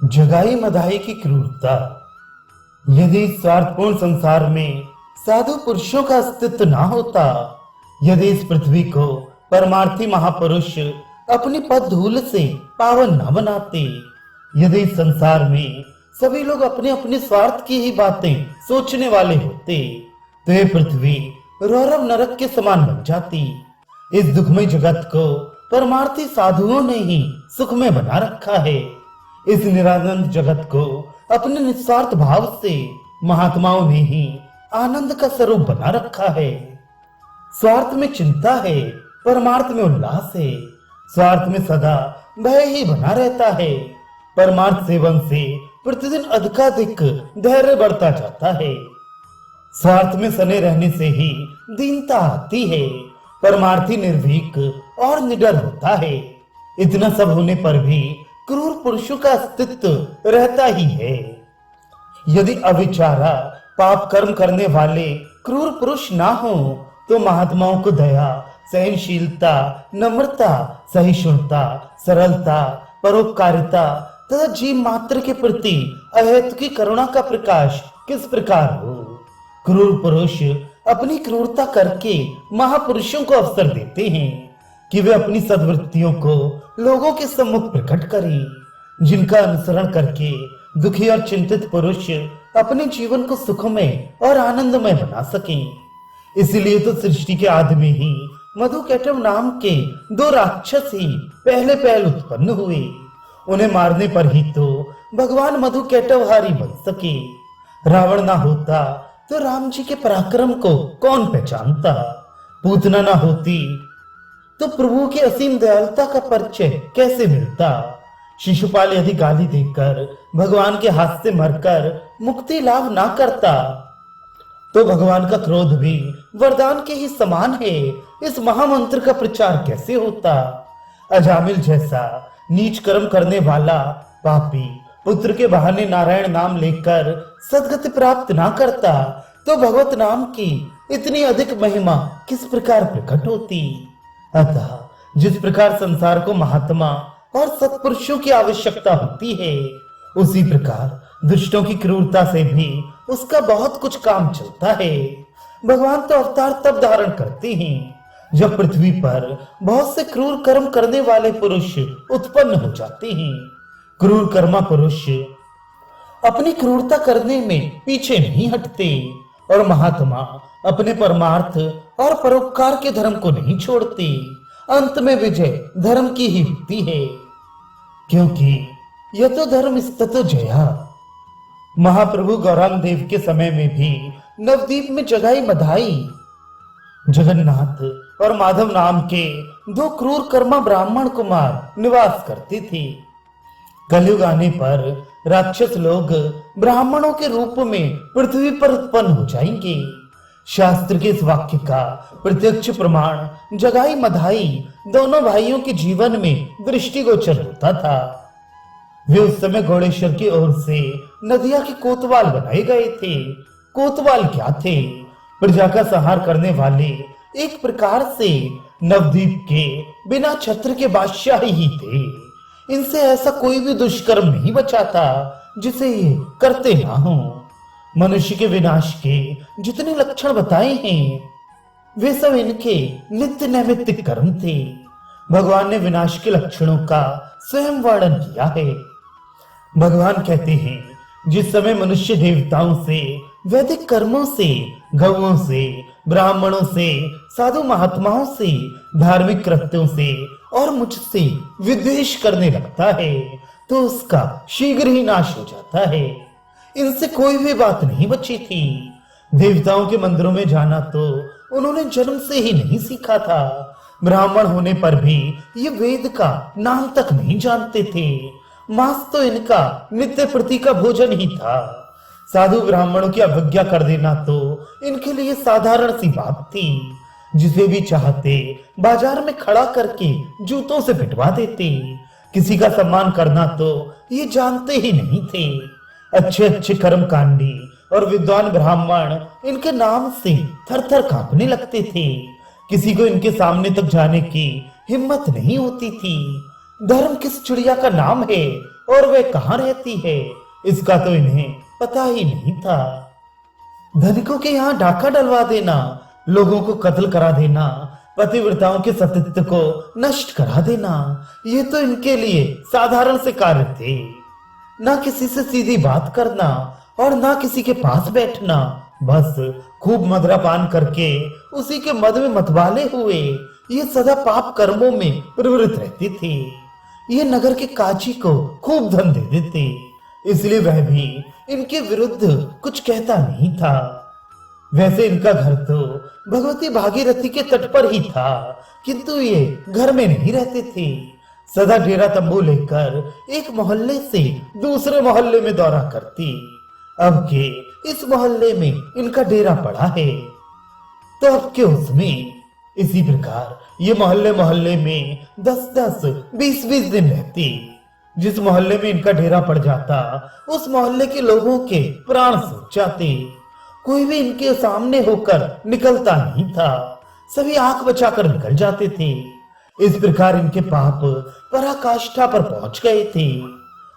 जगाई मदाई की क्रूरता। यदि स्वार्थपूर्ण संसार में साधु पुरुषों का अस्तित्व ना होता, यदि इस पृथ्वी को परमार्थी महापुरुष अपनी पद धूल से पावन न बनाते, यदि इस संसार में सभी लोग अपने अपने स्वार्थ की ही बातें सोचने वाले होते, तो ये पृथ्वी रौरव नरक के समान बन जाती। इस दुखमय जगत को परमार्थी साधुओं ने ही सुखमय बना रखा है। इस निरानंद जगत को अपने निस्वार्थ भाव से महात्माओं ने ही आनंद का स्वरूप बना रखा है। स्वार्थ में चिंता है, परमार्थ में उल्लास है। स्वार्थ में सदा भय ही बना रहता है, परमार्थ सेवन से प्रतिदिन अधिकाधिक धैर्य बढ़ता जाता है। स्वार्थ में सने रहने से ही दीनता आती है, परमार्थी निर्भीक और निडर होता है। इतना सब होने पर भी क्रूर पुरुषों का अस्तित्व रहता ही है। यदि अविचारा पाप कर्म करने वाले क्रूर पुरुष ना हो, तो महात्माओं को दया, सहनशीलता, नम्रता, सहिष्णुता, सरलता, परोपकारिता तथा जीव मात्र के प्रति अहेतुकी करुणा का प्रकाश किस प्रकार हो। क्रूर पुरुष अपनी क्रूरता करके महापुरुषों को अवसर देते हैं कि वे अपनी सद्वृत्तियों को लोगों के सम्मुख प्रकट करें, जिनका अनुसरण करके दुखी और चिंतित पुरुष अपने जीवन को सुखमय और आनंदमय बना सकें। इसलिए तो सृष्टि के आदि में ही मधुकैटभ नाम के दो राक्षस ही पहले उत्पन्न हुए। उन्हें मारने पर ही तो भगवान मधुकैटभहारी बन सके। रावण ना होता तो राम जी के पराक्रम को कौन पहचानता। पूतना ना होती तो प्रभु की असीम दयालुता का परिचय कैसे मिलता। शिशुपाल यदि गाली देकर भगवान के हाथ से मरकर मुक्ति लाभ ना करता, तो भगवान का क्रोध भी वरदान के ही समान है। इस महामंत्र का प्रचार कैसे होता। अजामिल जैसा नीच कर्म करने वाला पापी पुत्र के बहाने नारायण नाम लेकर सदगति प्राप्त ना करता, तो भगवत नाम की इतनी अधिक महिमा किस प्रकार प्रकट होती। अतः जिस प्रकार संसार को महात्मा और सत्पुरुषों की आवश्यकता होती है, उसी प्रकार दुष्टों की क्रूरता से भी उसका बहुत कुछ काम चलता है। भगवान तो अवतार तब धारण करते हैं जब पृथ्वी पर बहुत से क्रूर कर्म करने वाले पुरुष उत्पन्न हो जाते हैं। क्रूर कर्मा पुरुष अपनी क्रूरता करने में पीछे नहीं हटते, और महात्मा अपने परमार्थ और परोपकार के धर्म को नहीं छोड़ते। अंत में विजय धर्म की ही होती है, क्योंकि यह तो धर्म स्ततो जया। महाप्रभु गौरांग देव के समय में भी नवद्वीप में जगाई मधाई, जगन्नाथ और माधव नाम के दो क्रूर कर्मा ब्राह्मण कुमार निवास करते थे। कलयुग आने पर राक्षस लोग ब्राह्मणों के रूप में पृथ्वी पर उत्पन्न हो जाएंगे। शास्त्र के इस वाक्य का प्रत्यक्ष प्रमाण जगाई मधाई दोनों भाइयों के जीवन में दृष्टिगोचर होता था। वे उस समय गौड़ेश्वर की ओर से नदिया के कोतवाल बनाए गए थे। कोतवाल क्या थे? प्रजा का संहार करने वाले एक प्रकार से नवद्वीप के बिना छत्र के बादशाह ही थे। इनसे ऐसा कोई भी दुष्कर्म नहीं बचा था जिसे ये करते ना हो। मनुष्य के विनाश के जितने लक्षण बताए हैं, वे सब इनके नित्य नैमित्तिक कर्म थे। भगवान ने विनाश के लक्षणों का स्वयं वर्णन किया है। भगवान कहते हैं, जिस समय मनुष्य देवताओं से, वैदिक कर्मों से, गौओं से, ब्राह्मणों से, साधु महात्माओं से, धार्मिक कृत्यों से और मुझसे विद्वेष करने लगता है, तो उसका शीघ्र ही नाश हो जाता है। इनसे कोई भी बात नहीं बची थी। देवताओं के मंदिरों में जाना तो उन्होंने जन्म से ही नहीं सीखा था। ब्राह्मण होने पर भी ये वेद का नाम तक नहीं जानते थे। मांस तो इनका नित्य प्रति का भोजन ही था। साधु ब्राह्मणों की अवज्ञा कर देना तो इनके लिए साधारण सी बात थी। जिसे भी चाहते बाजार में खड़ा करके जूतों से पिटवा देते। किसी का सम्मान करना तो ये जानते ही नहीं थे। अच्छे अच्छे कर्मकांडी और विद्वान ब्राह्मण इनके नाम से थर थर कांपने लगते थे। किसी को इनके सामने तक जाने की हिम्मत नहीं होती थी। धर्म किस चिड़िया का नाम है और वे कहाँ रहती है इसका तो इन्हें पता ही नहीं था। धनिकों के यहाँ डाका डलवा देना, लोगों को कत्ल करा देना, पतिव्रताओं के सतीत्व को नष्ट करा देना, ये तो इनके लिए साधारण से कार्य थे। ना किसी से सीधी बात करना और ना किसी के पास बैठना, बस खूब मदिरा पान करके उसी के मद में मतवाले हुए ये सदा पाप कर्मों में प्रवृत्त रहते थे। ये नगर के काजी को खूब धन दे देते, इसलिए वह भी इनके विरुद्ध कुछ कहता नहीं था। वैसे इनका घर तो भगवती भागीरथी के तट पर ही था, किंतु ये घर में नहीं रहते थे। सदा डेरा तंबू लेकर एक मोहल्ले से दूसरे मोहल्ले में दौरा करती। अब के इस मोहल्ले में इनका डेरा पड़ा है, तो अब के उसमें। इसी प्रकार ये मोहल्ले मोहल्ले में 10-10, 20-20 दिन रहती। जिस मोहल्ले में इनका डेरा पड़ जाता, उस मोहल्ले के लोगों के प्राण सूख जाते। कोई भी इनके सामने होकर निकलता नहीं था, सभी आंख बचाकर निकल जाते थे। इस प्रकार इनके पाप पराकाष्ठा पर पहुंच गए थे।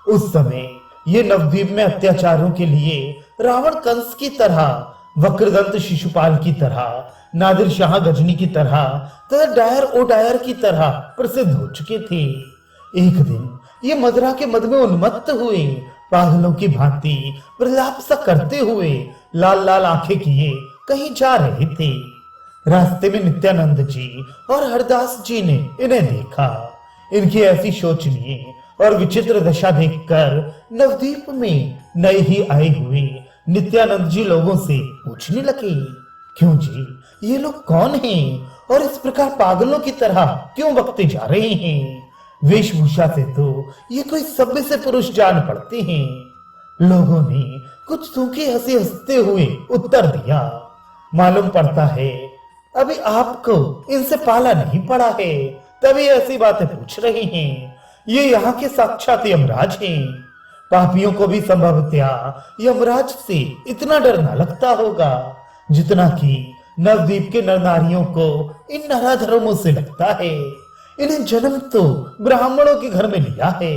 उस समय ये नवद्वीप में अत्याचारों के लिए रावण कंस की तरह, वक्रदंत शिशुपाल की तरह, नादिर शाह गजनी की तरह तथा डायर ओ डायर की तरह प्रसिद्ध हो चुके थे। एक दिन ये मदिरा के मद में उन्मत्त हुए, पागलों की भांति प्रलाप सा करते हुए लाल लाल आंखें किए कहीं जा रहे थे। रास्ते में नित्यानंद जी और हरदास जी ने इन्हें देखा। इनकी ऐसी शोचनीय और विचित्र दशा देखकर नवद्वीप में नए ही आए हुए नित्यानंद जी लोगों से पूछने लगे, क्यों जी, ये लोग कौन हैं और इस प्रकार पागलों की तरह क्यों बकते जा रहे हैं? वेशभूषा से तो ये कोई सभ्य से पुरुष जान पड़ते हैं। लोगों ने कुछ सूखी हंसी हंसते हुए उत्तर दिया, मालूम पड़ता है अभी आपको इनसे पाला नहीं पड़ा है, तभी ऐसी बातें पूछ रहे हैं। ये यहाँ के साक्षात यमराज हैं। पापियों को भी संभवतः यमराज से इतना डर न लगता होगा जितना कि नवद्वीप के नर नारियों को इन नराधर्मों से लगता है। इन्हें जन्म तो ब्राह्मणों के घर में लिया है,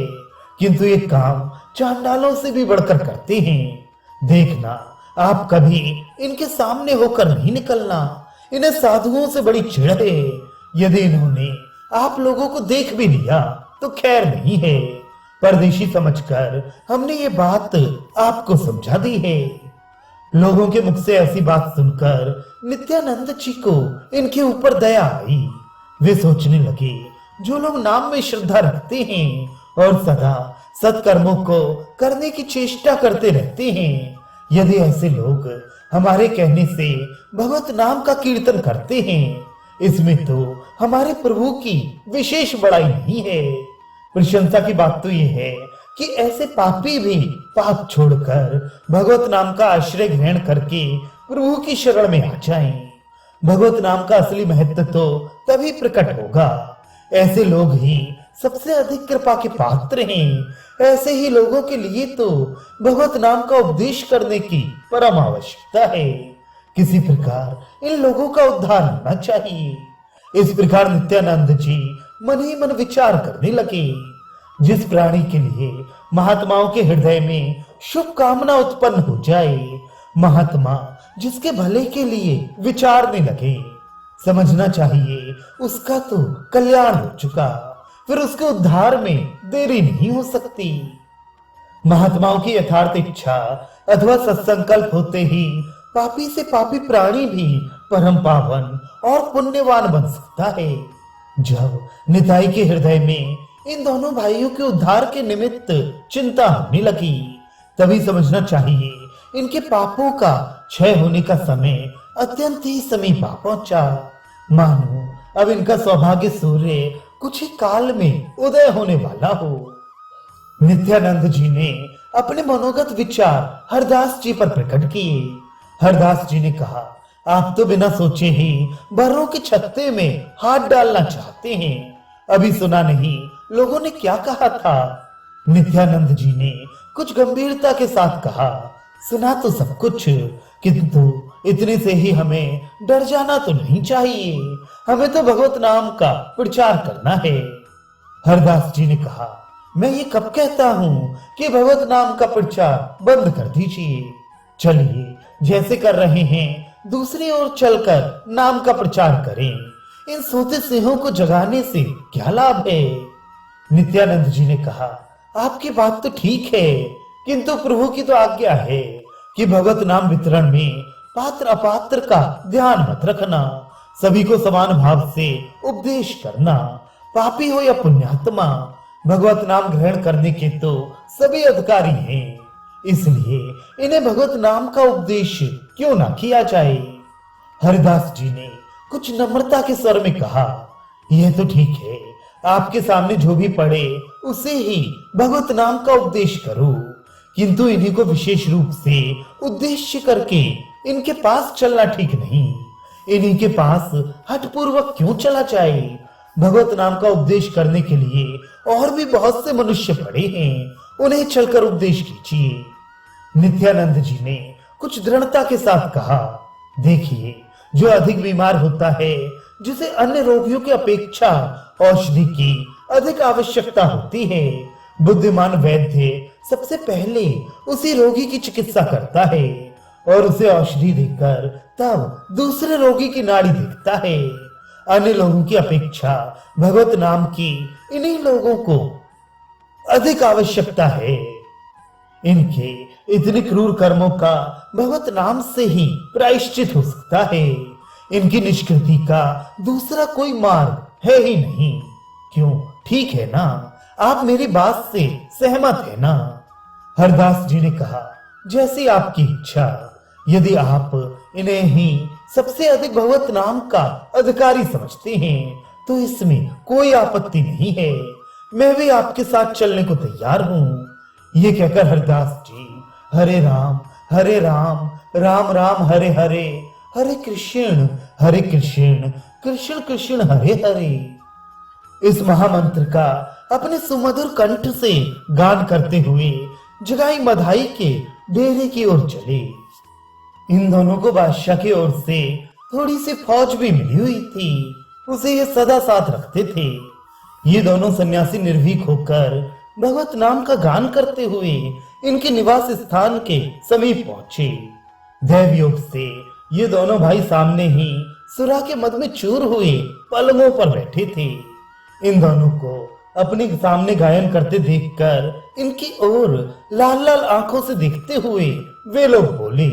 किंतु ये काम चांडालों से भी बढ़कर करते हैं। देखना, आप कभी इनके सामने होकर नहीं निकलना। इन्हें साधुओं से बड़ी चिढ़ है। यदि इन्होंने आप लोगों को देख भी लिया तो खैर नहीं है। परदेशी समझकर हमने ये बात आपको समझा दी है। लोगों के मुख से ऐसी बात सुनकर नित्यानंद जी को इनके ऊपर दया आई। वे सोचने लगे, जो लोग नाम में श्रद्धा रखते हैं और सदा सत्कर्मों को करने की चेष्टा करते रहते हैं, यदि ऐसे लोग हमारे कहने से भगवत नाम का कीर्तन करते हैं, इसमें तो हमारे प्रभु की विशेष बड़ाई नहीं है। प्रशंसा की बात तो यह है कि ऐसे पापी भी पाप छोड़कर भगवत नाम का आश्रय ग्रहण करके प्रभु की शरण में आ जाएं। भगवत नाम का असली महत्व तो तभी प्रकट होगा। ऐसे लोग ही सबसे अधिक कृपा के पात्र हैं। ऐसे ही लोगों के लिए तो भगवत नाम का उपदेश करने की परम आवश्यकता है। किसी प्रकार इन लोगों का उद्धार होना चाहिए। इस प्रकार नित्यानंद जी मन ही मन विचार करने लगे। जिस प्राणी के लिए महात्माओं के हृदय में शुभ कामना उत्पन्न हो जाए, महात्मा जिसके भले के लिए विचारने लगे, समझना चाहिए उसका तो कल्याण हो चुका, फिर उसके उद्धार में देरी नहीं हो सकती। महात्माओं की यथार्थ इच्छा अथवा सत्संकल्प होते ही पापी से पापी प्राणी भी परम पावन और पुण्यवान बन सकता है। जब निताई के हृदय में इन दोनों भाइयों के उद्धार के निमित्त चिंता होने लगी, तभी समझना चाहिए इनके पापों का क्षय होने का समय अत्यंत ही समीप आ पहुंचा। मानो अब इनका सौभाग्य सूर्य कुछ ही काल में उदय होने वाला हो। नित्यानंद जी ने अपने मनोगत विचार हरदास जी पर प्रकट किए। हरदास जी ने कहा, आप तो बिना सोचे ही बर्रों के छत्ते में हाथ डालना चाहते हैं। अभी सुना नहीं लोगों ने क्या कहा था? नित्यानंद जी ने कुछ गंभीरता के साथ कहा, सुना तो सब कुछ, किंतु इतने से ही हमें डर जाना तो नहीं चाहिए। हमें तो भगवत नाम का प्रचार करना है। हरदास जी ने कहा, मैं ये कब कहता हूँ कि भगवत नाम का प्रचार बंद कर दीजिए। चलिए जैसे कर रहे हैं दूसरी ओर चलकर नाम का प्रचार करें। इन सोते सिंहों को जगाने से क्या लाभ है? नित्यानंद जी ने कहा, आपकी बात तो ठीक है, किंतु प्रभु की तो आज्ञा है कि भगवत नाम वितरण में पात्र अपात्र का ध्यान मत रखना, सभी को समान भाव से उपदेश करना। पापी हो या पुण्यात्मा, भगवत नाम ग्रहण करने के तो सभी अधिकारी हैं, इसलिए इन्हें भगवत नाम का उपदेश क्यों ना किया जाए। हरिदास जी ने कुछ नम्रता के स्वर में कहा, यह तो ठीक है, आपके सामने जो भी पड़े उसे ही भगवत नाम का उपदेश करो, किंतु इन्हीं को विशेष रूप से उद्देश्य करके इनके पास चलना ठीक नहीं। इन्हीं के पास हठपूर्वक क्यों चला जाए? भगवत नाम का उपदेश करने के लिए और भी बहुत से मनुष्य पड़े हैं, उन्हें चलकर उपदेश कीजिए। नित्यानंद जी ने कुछ दृढ़ता के साथ कहा, देखिए, जो अधिक बीमार होता है, जिसे अन्य रोगियों की अपेक्षा औषधि की अधिक आवश्यकता होती है, बुद्धिमान वैद्य सबसे पहले उसी रोगी की चिकित्सा करता है और उसे औषधि देकर तब दूसरे रोगी की नाड़ी देखता है। अन्य लोगों की अपेक्षा भगवत नाम की इन्हीं लोगों को अधिक आवश्यकता है। इनके इतने क्रूर कर्मों का भगवत नाम से ही प्रायश्चित हो सकता है। इनकी निष्कृति का दूसरा कोई मार्ग है ही नहीं। क्यों, ठीक है ना? आप मेरी बात से सहमत है ना? हरदास जी ने कहा, जैसी आपकी इच्छा। यदि आप इन्हें ही सबसे अधिक भगवत नाम का अधिकारी समझते हैं तो इसमें कोई आपत्ति नहीं है, मैं भी आपके साथ चलने को तैयार हूँ। ये कहकर हरदास जी हरे राम राम राम हरे हरे, हरे कृष्ण कृष्ण कृष्ण हरे हरे, इस महामंत्र का अपने सुमधुर कंठ से गान करते हुए जगाई मधाई के डेरे की ओर चले। इन दोनों को बादशाह की ओर से थोड़ी सी फौज भी मिली हुई थी, उसे ये सदा साथ रखते थे। ये दोनों सन्यासी निर्भीक होकर भगवत नाम का गान करते हुए इनके निवास स्थान के समीप पहुंचे। दैव योग से ये दोनों भाई सामने ही सुरा के मद में चूर हुए पलंगों पर बैठे थे। इन दोनों को अपने सामने गायन करते देखकर इनकी ओर लाल लाल आंखों से देखते हुए वे लोग बोले,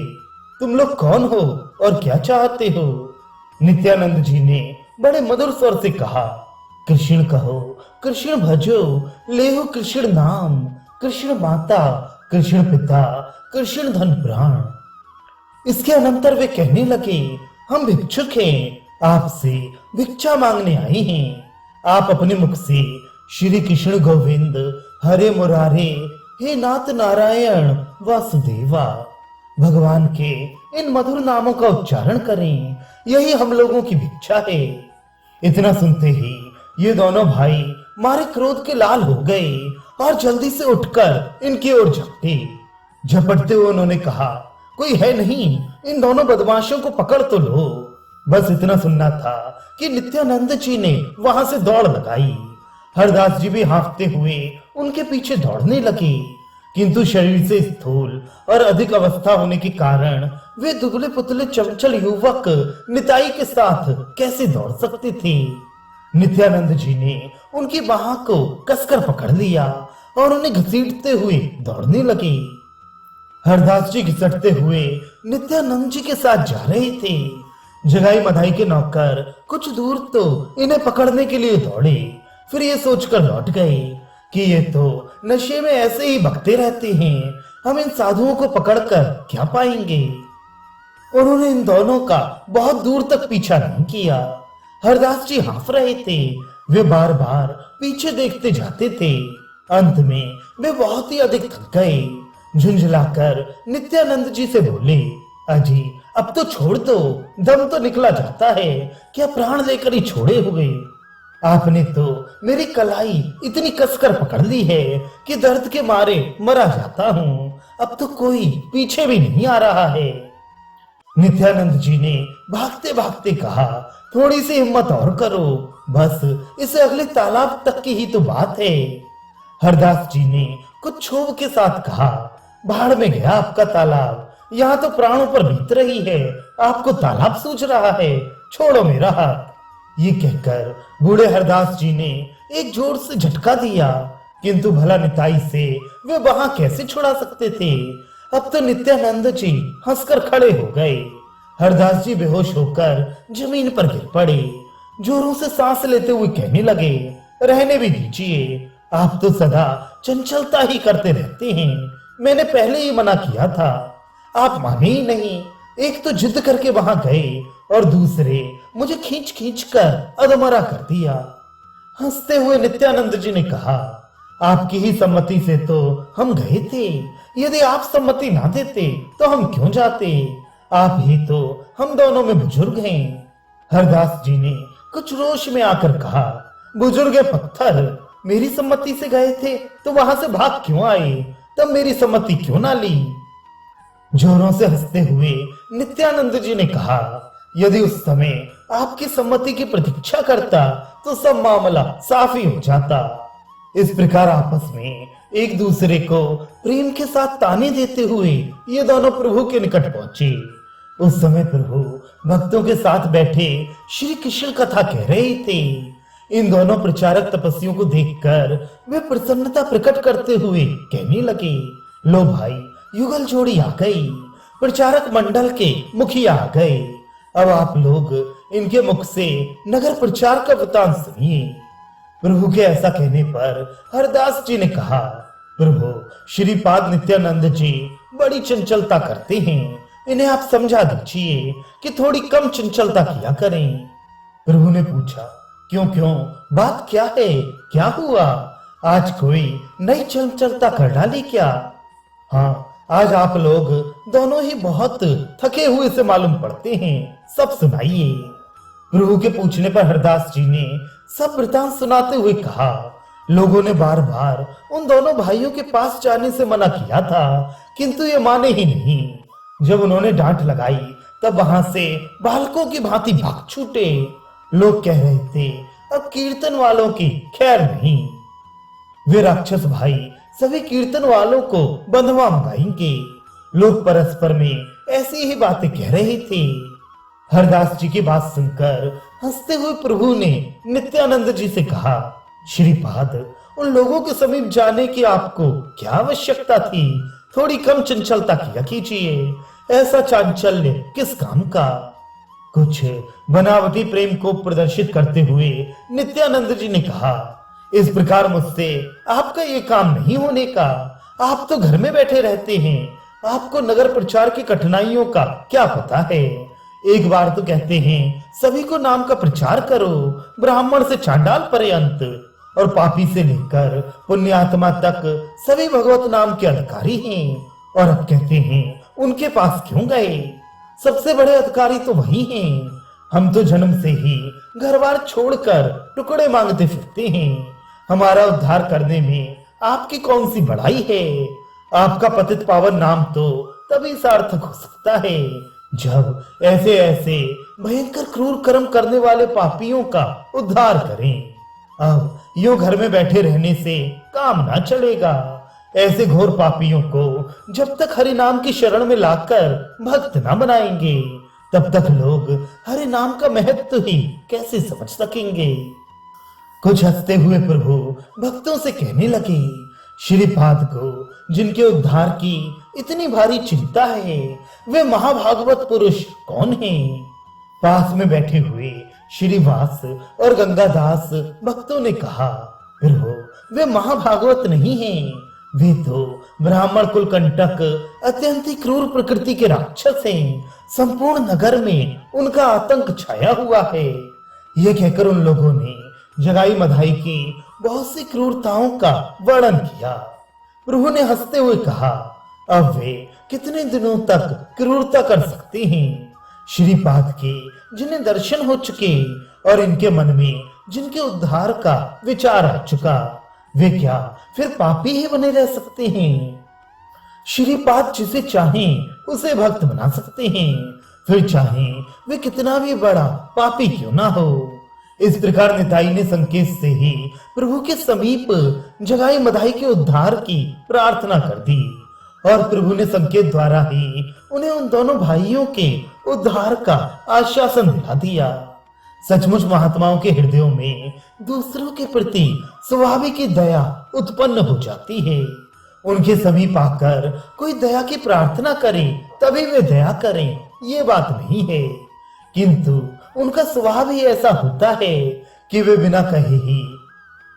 तुम लोग कौन हो और क्या चाहते हो? नित्यानंद जी ने बड़े मधुर स्वर से कहा, कृष्ण कहो, कृष्ण भजो, लेहो कृष्ण नाम, कृष्ण माता, कृष्ण पिता, कृष्ण धन प्राण। इसके अनंतर वे कहने लगे, हम भिक्षुक हैं, आपसे भिक्षा मांगने आए हैं। आप अपने मुख से श्री कृष्ण गोविंद हरे मुरारे, हे नाथ नारायण वासुदेवा, भगवान के इन मधुर नामों का उच्चारण करें, यही हम लोगों की भिक्षा है। इतना सुनते ही ये दोनों भाई मारे क्रोध के लाल हो गए और जल्दी से उठकर इनकी ओर झपटे। झपटते हुए उन्होंने कहा, कोई है नहीं, इन दोनों बदमाशों को पकड़ तो लो। बस इतना सुनना था कि नित्यानंद जी ने वहां से दौड़ लगाई। हरदास जी भी हांफते हुए उनके पीछे दौड़ने लगे, किंतु शरीर से स्थूल और अधिक अवस्था होने के कारण वे दुबले पुतले चंचल युवक निताई के साथ कैसे दौड़ सकते थे। नित्यानंद जी ने उनकी बाह को कसकर पकड़ लिया और उन्हें घसीटते हुए दौड़ने लगे। हरदास जी घिसटते हुए नित्यानंद जी के साथ जा रहे थे। जगाई मधाई के नौकर कुछ दूर तो इन्हें पकड़ने के लिए दौड़े, फिर ये सोचकर लौट गए कि ये तो नशे में ऐसे ही भगते रहते हैं, हम इन साधुओं को पकड़कर क्या पाएंगे। उन्होंने इन दोनों का बहुत दूर तक पीछा नहीं किया। हरदास जी हांफ रहे थे, वे बार बार पीछे देखते जाते थे। अंत में वे बहुत ही अधिक थक गए। झुंझलाकर नित्यानंद जी से बोले, अजी अब तो छोड़ दो, दम तो निकला जाता है, क्या प्राण लेकर ही छोड़े हुए? आपने तो मेरी कलाई इतनी कसकर पकड़ ली है कि दर्द के मारे मरा जाता हूँ, अब तो कोई पीछे भी नहीं आ रहा है। नित्यानंद जी ने भागते भागते कहा, थोड़ी सी हिम्मत और करो, बस इसे अगले तालाब तक की ही तो बात है। हरदास जी ने कुछ क्षोभ के साथ कहा, भाड़ में गया आपका तालाब, यहाँ तो प्राणों पर बीत रही है, आपको तालाब सूझ रहा है, छोड़ो मेरा हाथ। ये कहकर बूढ़े हरदास जी ने एक जोर से झटका दिया, किंतु भला निताई से वे वहां कैसे छुड़ा सकते थे। अब तो नित्यानंद जी हंसकर खड़े हो गए। हरदास जी बेहोश होकर जमीन पर गिर पड़े, जोरों से सांस लेते हुए कहने लगे, रहने भी दीजिए, आप तो सदा चंचलता ही करते रहते हैं, मैंने पहले ही मना किया था, आप माने ही नहीं। एक तो जिद करके वहां गए और दूसरे मुझे खींच खींच कर अधमरा कर दिया। हंसते हुए नित्यानंद जी ने कहा, आपकी ही सम्मति से तो हम गए थे, यदि आप सम्मति ना देते तो हम क्यों जाते, आप ही तो हम दोनों में बुजुर्ग हैं। हरदास जी ने कुछ रोष में आकर कहा, बुजुर्ग पत्थर, मेरी सम्मति से गए थे तो वहां से भाग क्यों आए, तब मेरी सम्मति क्यों ना ली। जोरों से हंसते हुए नित्यानंद जी ने कहा, यदि उस समय आपकी सम्मति की प्रतीक्षा करता तो सब मामला साफ ही हो जाता। इस प्रकार आपस में एक दूसरे को प्रेम के साथ ताने देते हुए ये दोनों प्रभु के निकट पहुंचे। उस समय प्रभु भक्तों के साथ बैठे श्री कृष्ण कथा कह रहे थे। इन दोनों प्रचारक तपस्वियों को देखकर वे प्रसन्नता प्रकट करते हुए कहने लगे, लो भाई, युगल जोड़ी आ गई, प्रचारक मंडल के मुखिया आ गए, अब आप लोग इनके मुख से नगर प्रचार का वृतांत सुनिए। प्रभु के ऐसा कहने पर हरदास जी ने कहा, प्रभु श्रीपाद नित्यानंद जी बड़ी चंचलता करते हैं, इन्हें आप समझा दीजिए कि थोड़ी कम चंचलता किया करें। प्रभु ने पूछा, क्यों क्यों, बात क्या है, क्या हुआ, आज कोई नई चंचलता कर डाली क्या। हाँ, आज आप लोग दोनों ही बहुत थके हुए से मालूम पड़ते हैं, सब सुनाइए। प्रभु के पूछने पर हरदास जी ने सब वृतांत सुनाते हुए कहा, लोगों ने बार बार उन दोनों भाइयों के पास जाने से मना किया था, किंतु ये माने ही नहीं। जब उन्होंने डांट लगाई तब वहां से बालकों की भांति भाग छूटे। लोग कह रहे थे, अब कीर्तन वालों की खैर नहीं, वे राक्षस भाई सभी कीर्तन वालों को बंधवा मंगाएंगे। लोग परस्पर में ऐसी ही बातें कह रहे थे। हरदास जी की बात सुनकर हंसते हुए प्रभु ने नित्यानंद जी से कहा, श्रीपाद, उन लोगों के समीप जाने की आपको क्या आवश्यकता थी, थोड़ी कम चंचलता किया कीजिए, ऐसा चांचल्य किस काम का। कुछ बनावटी प्रेम को प्रदर्शित करते हुए नित्यानंद जी ने कहा, इस प्रकार मुझसे आपका ये काम नहीं होने का, आप तो घर में बैठे रहते हैं, आपको नगर प्रचार की कठिनाइयों का क्या पता है। एक बार तो कहते हैं सभी को नाम का प्रचार करो, ब्राह्मण से चांडाल पर्यंत और पापी से लेकर पुण्यात्मा तक सभी भगवत नाम के अधिकारी हैं, और अब कहते हैं उनके पास क्यों गए, सबसे बड़े अधिकारी तो वही हैं। हम तो जन्म से ही घर बार छोड़कर टुकड़े मांगते फिरते हैं, हमारा उद्धार करने में आपकी कौन सी बड़ाई है। आपका पतित पावन नाम तो तभी सार्थक हो सकता है जब ऐसे ऐसे भयंकर क्रूर कर्म करने वाले पापियों का उद्धार करें। अब यूं घर में बैठे रहने से काम ना चलेगा। ऐसे घोर पापियों को जब तक हरि नाम की शरण में लाकर भक्त ना बनाएंगे, तब तक लोग हरि नाम का महत्व ही कैसे समझ सकेंगे। कुछ हंसते हुए प्रभु भक्तों से कहने लगे, श्रीपाद को जिनके उद्धार की इतनी भारी चिंता है, वे महाभागवत पुरुष कौन हैं? पास में बैठे हुए श्रीवास और गंगादास भक्तों ने कहा, प्रभु वे महाभागवत नहीं हैं, वे तो ब्राह्मण कुल कंटक अत्यंत ही क्रूर प्रकृति के राक्षस हैं। संपूर्ण नगर में उनका आतंक छाया हुआ है। यह कहकर उन लोगों ने जगाई मधाई की बहुत सी क्रूरताओं का वर्णन किया। प्रभु ने हंसते हुए कहा, अब वे कितने दिनों तक क्रूरता कर सकते हैं। श्रीपाद के जिन्हें दर्शन हो चुके और इनके मन में जिनके उद्धार का विचार आ चुका, वे क्या फिर पापी ही बने रह सकते हैं? श्रीपाद जिसे चाहें उसे भक्त बना सकते हैं, फिर चाहें वे कितना भी बड़ा पापी क्यों ना हो। इस प्रकार निताई ने संकेत से ही प्रभु के समीप जगाई मदाई के उद्धार की प्रार्थना कर दी और प्रभु ने संकेत द्वारा ही उन्हें उन दोनों भाइयों के उद्धार का आश्वासन दिला दिया। सचमुच महात्माओं के हृदयों में दूसरों के प्रति स्वाभाविक ही दया उत्पन्न हो जाती है। उनके समीप आकर कोई दया की प्रार्थना करे तभी वे दया करें, ये बात नहीं है, किंतु उनका स्वभाव ही ऐसा होता है कि वे बिना कहे ही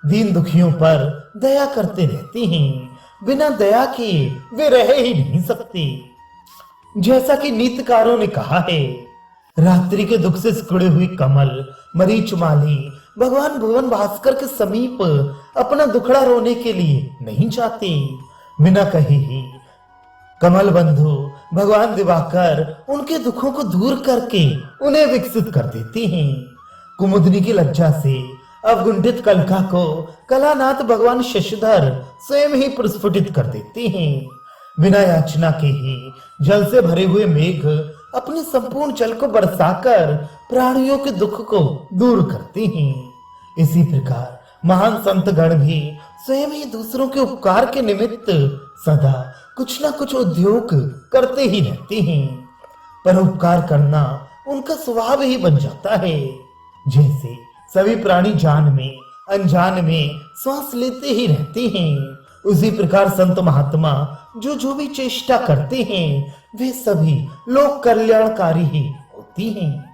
दीन दुखियों पर दया करते रहते हैं। बिना दया किए वे रह ही नहीं सकते। जैसा कि नीतिकारों ने कहा है, रात्रि के दुख से सिकुड़े हुए कमल मरीच माली भगवान भुवन भास्कर के समीप अपना दुखड़ा रोने के लिए नहीं जाते। बिना कहे ही कमल बंधु भगवान दिवाकर उनके दुखों को दूर करके उन्हें विकसित कर देते हैं। कुमुदनी की लज्जा से अवगुंठित कलका को कलानाथ भगवान शशधर स्वयं ही प्रस्फुटित कर देते हैं। बिना याचना के ही जल से भरे हुए मेघ अपने संपूर्ण जल को बरसाकर प्राणियों के दुख को दूर करते हैं। इसी प्रकार महान संत गण भी स्वयं ही दूसरों के उपकार के निमित्त सदा कुछ ना कुछ उद्योग करते ही रहते हैं। पर उपकार करना उनका स्वभाव ही बन जाता है। जैसे सभी प्राणी जान में अनजान में श्वास लेते ही रहते हैं, उसी प्रकार संत महात्मा जो भी चेष्टा करते हैं वे सभी लोक कल्याणकारी ही होती हैं।